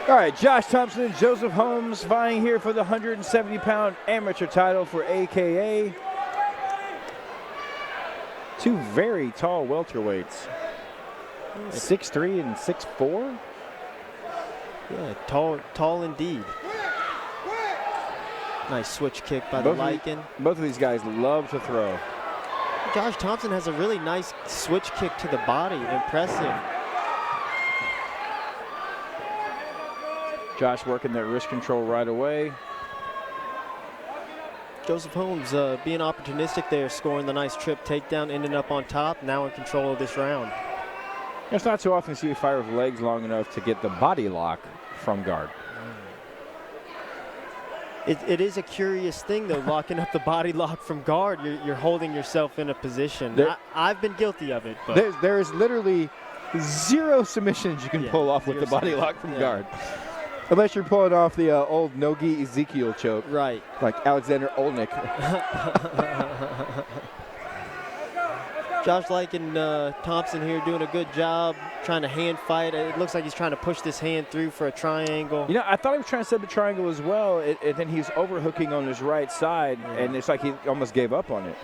All right, Josh Thompson and Joesph Holmes vying here for the 170-pound amateur title for AKA. Two very tall welterweights. 6'3" and 6'4". Yeah, tall indeed. Nice switch kick by the Lycan. Both of these guys love to throw. Josh Thompson has a really nice switch kick to the body. Impressive. Josh working that wrist control right away. Joesph Holmes being opportunistic there, scoring the nice trip takedown, ending up on top, now in control of this round. It's not too often to see a fighter with legs long enough to get the body lock from guard. It is a curious thing, though, locking up the body lock from guard. You're holding yourself in a position. I've been guilty of it. But there is literally zero submissions you can pull off with the body lock from guard. Unless you're pulling off the old Nogi Ezekiel choke. Right. Like Alexander Olnick. Josh Lycan Thompson here doing a good job trying to hand fight. It looks like he's trying to push this hand through for a triangle. You know, I thought he was trying to set the triangle as well, and then he's overhooking on his right side, and it's like he almost gave up on it.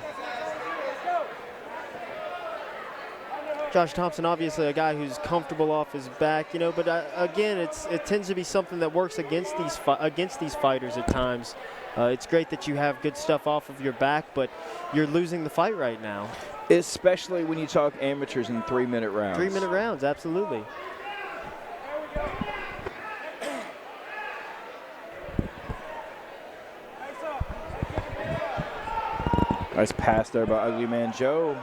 Josh Thompson, obviously a guy who's comfortable off his back, you know, but again, it tends to be something that works against these fighters at times. It's great that you have good stuff off of your back, but you're losing the fight right now. Especially when you talk amateurs in 3-minute rounds. 3-minute rounds, absolutely. Nice pass there by Ugly Man Joe.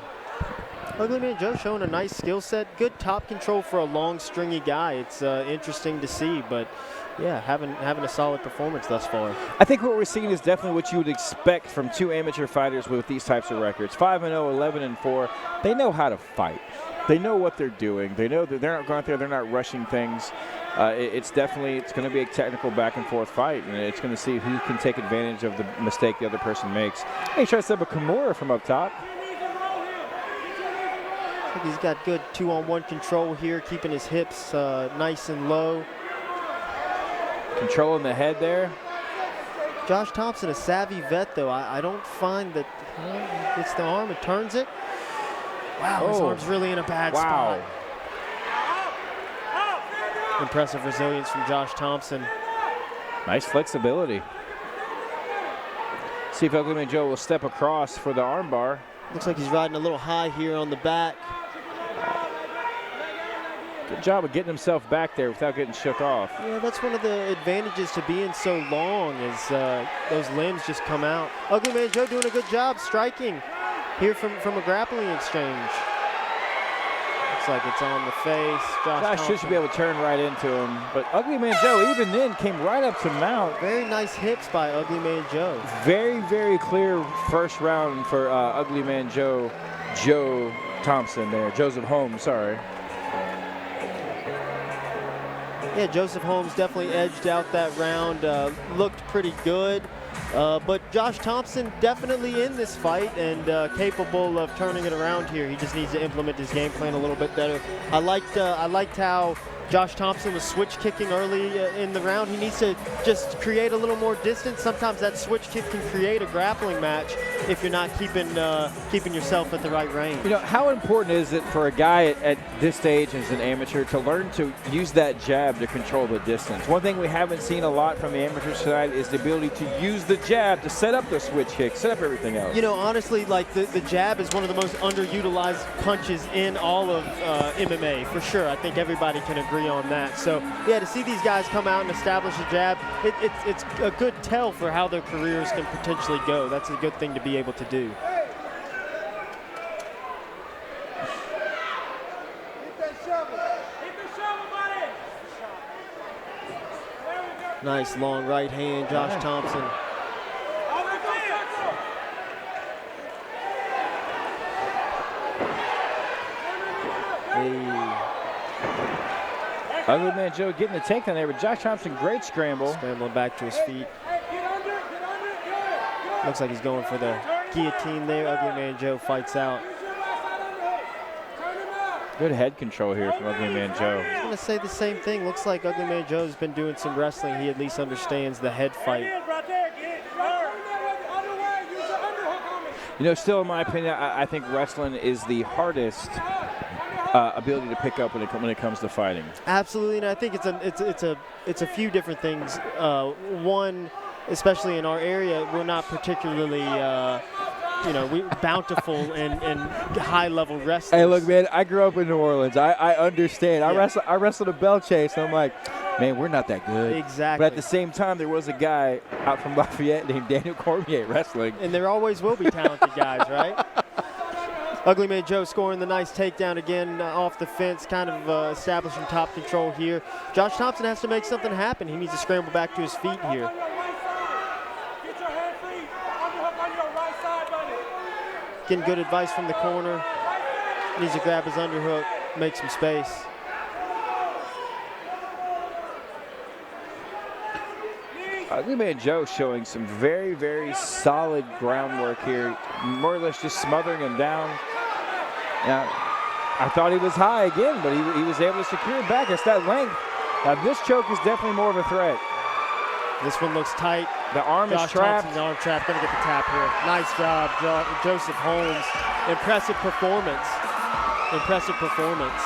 Ugly Man Joe showing a nice skill set. Good top control for a long, stringy guy. It's interesting to see, but yeah, having a solid performance thus far. I think what we're seeing is definitely what you would expect from two amateur fighters with these types of records. 5-0, 11-4. They know how to fight. They know what they're doing. They know that they're not going out there. They're not rushing things. It's going to be a technical back-and-forth fight, and it's going to see who can take advantage of the mistake the other person makes. He tries to set up a Kimura from up top. I think he's got good 2-on-1 control here, keeping his hips nice and low. Controlling the head there. Josh Thompson, a savvy vet, though. I don't find that gets the arm and turns it. Wow, his arm's really in a bad spot. Impressive resilience from Josh Thompson. Nice flexibility. See if Ugly Man Joe will step across for the armbar. Looks like he's riding a little high here on the back. Good job of getting himself back there without getting shook off. Yeah, that's one of the advantages to being so long is those limbs just come out. Ugly Man Joe doing a good job striking here from a grappling exchange. Looks like it's on the face. Josh should be able to turn right into him, but Ugly Man Joe even then came right up to mount. Very nice hips by Ugly Man Joe. Very, very clear first round for Ugly Man Joe Thompson there. Joesph Holmes, sorry. Yeah, Joesph Holmes definitely edged out that round, looked pretty good. But Josh Thompson definitely in this fight and capable of turning it around here. He just needs to implement his game plan a little bit better. I liked how Josh Thompson was switch kicking early in the round. He needs to just create a little more distance. Sometimes that switch kick can create a grappling match if you're not keeping yourself at the right range. You know, how important is it for a guy at this stage as an amateur to learn to use that jab to control the distance? One thing we haven't seen a lot from the amateur side is the ability to use the jab to set up the switch kick, set up everything else. You know, honestly, like the jab is one of the most underutilized punches in all of MMA, for sure. I think everybody can agree on that. So, yeah, to see these guys come out and establish a jab, it's a good tell for how their careers can potentially go. That's a good thing to be able to do. Nice long right hand, Josh Thompson. Ugly Man Joe getting the takedown there, but Josh Thompson, great scramble. Scrambling back to his feet. Looks like he's going for the guillotine there. Ugly Man Joe fights out. Good head control here from Ugly Man Joe. I was going to say the same thing. Looks like Ugly Man Joe's been doing some wrestling. He at least understands the head fight. You know, still in my opinion, I think wrestling is the hardest ability to pick up when it comes to fighting. Absolutely, and I think it's a few different things. One, especially in our area, we're not particularly bountiful and high-level wrestlers. Hey, look, man, I grew up in New Orleans. I understand. Yeah. I wrestled a bell chase, and I'm like, man, we're not that good. Exactly. But at the same time, there was a guy out from Lafayette named Daniel Cormier wrestling. And there always will be talented guys, right? Ugly Man Joe scoring the nice takedown again off the fence, kind of establishing top control here. Josh Thompson has to make something happen. He needs to scramble back to his feet here. Getting good advice from the corner. Needs to grab his underhook, make some space. Ugly Man Joe showing some very, very solid groundwork here, more or less just smothering him down. Now, I thought he was high again, but he was able to secure it back. It's that length. Now, this choke is definitely more of a threat. This one looks tight. The arm is trapped. Thompson's arm trapped. Gonna get the tap here. Nice job, Joesph Holmes. Impressive performance. Impressive performance.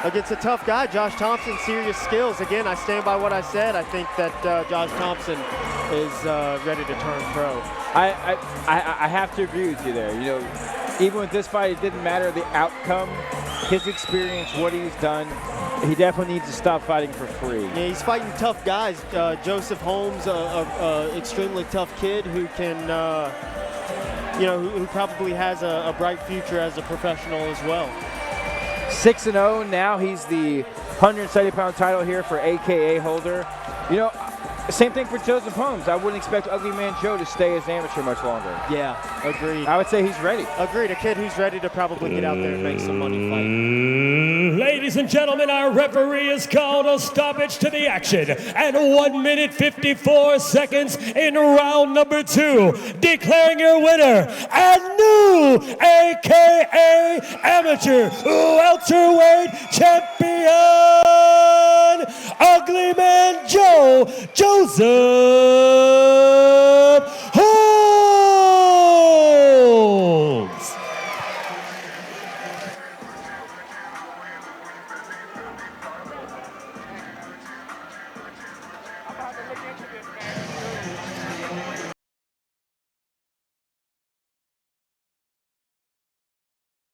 Against a tough guy, Josh Thompson, serious skills. Again, I stand by what I said. I think that Josh Thompson is ready to turn pro. I have to agree with you there. You know, even with this fight, it didn't matter the outcome, his experience, what he's done. He definitely needs to stop fighting for free. Yeah, he's fighting tough guys. Joesph Holmes, extremely tough kid who can, who probably has a bright future as a professional as well. 6-0 now. He's the 170-pound title here for AKA holder. You know, same thing for Joesph Holmes. I wouldn't expect Ugly Man Joe to stay as amateur much longer. Yeah, agreed. I would say he's ready. Agreed. A kid who's ready to probably get out there and make some money fighting. Ladies and gentlemen, our referee has called a stoppage to the action at 1 minute 54 seconds in round number 2, declaring your winner and new AKA amateur welterweight champion, Ugly Man Joe, Joesph